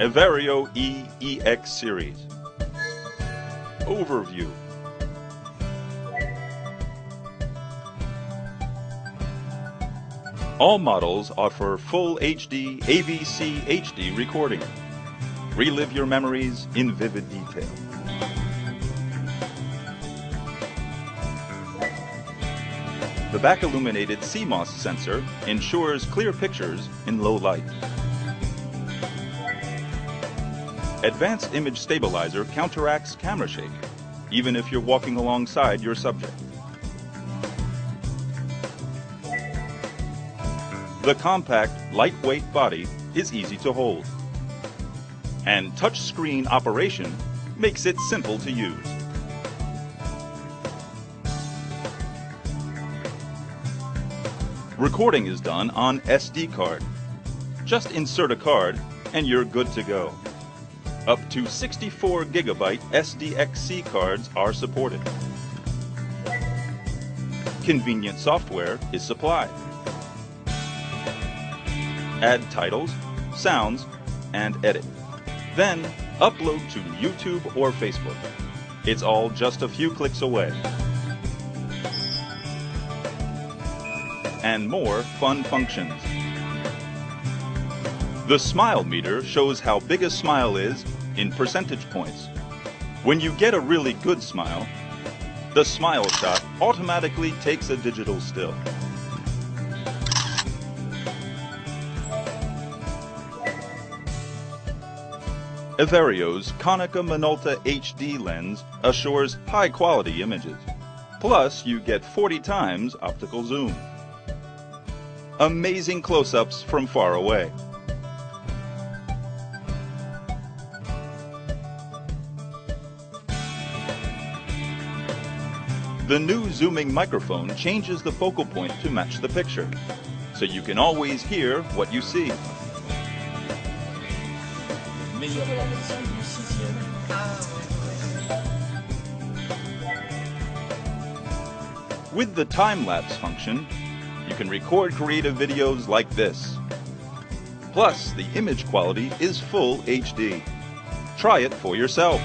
Everio EX series. Overview. All models offer full HD AVC HD recording. Relive your memories in vivid detail. The back illuminated CMOS sensor ensures clear pictures in low light. Advanced image stabilizer counteracts camera shake, even if you're walking alongside your subject. The compact, lightweight body is easy to hold. And touchscreen operation makes it simple to use. Recording is done on SD card. Just insert a card and you're good to go. Up to 64 GB SDXC cards are supported. Convenient software is supplied. Add titles, sounds, and edit. Then upload to YouTube or Facebook. It's all just a few clicks away. And more fun functions. The smile meter shows how big a smile is in percentage points. When you get a really good smile, the smile shot automatically takes a digital still. Everio's Konica Minolta HD lens assures high-quality images. Plus, you get 40 times optical zoom. Amazing close-ups from far away. The new zooming microphone changes the focal point to match the picture, so you can always hear what you see. With the time-lapse function, you can record creative videos like this. Plus, the image quality is full HD. Try it for yourself.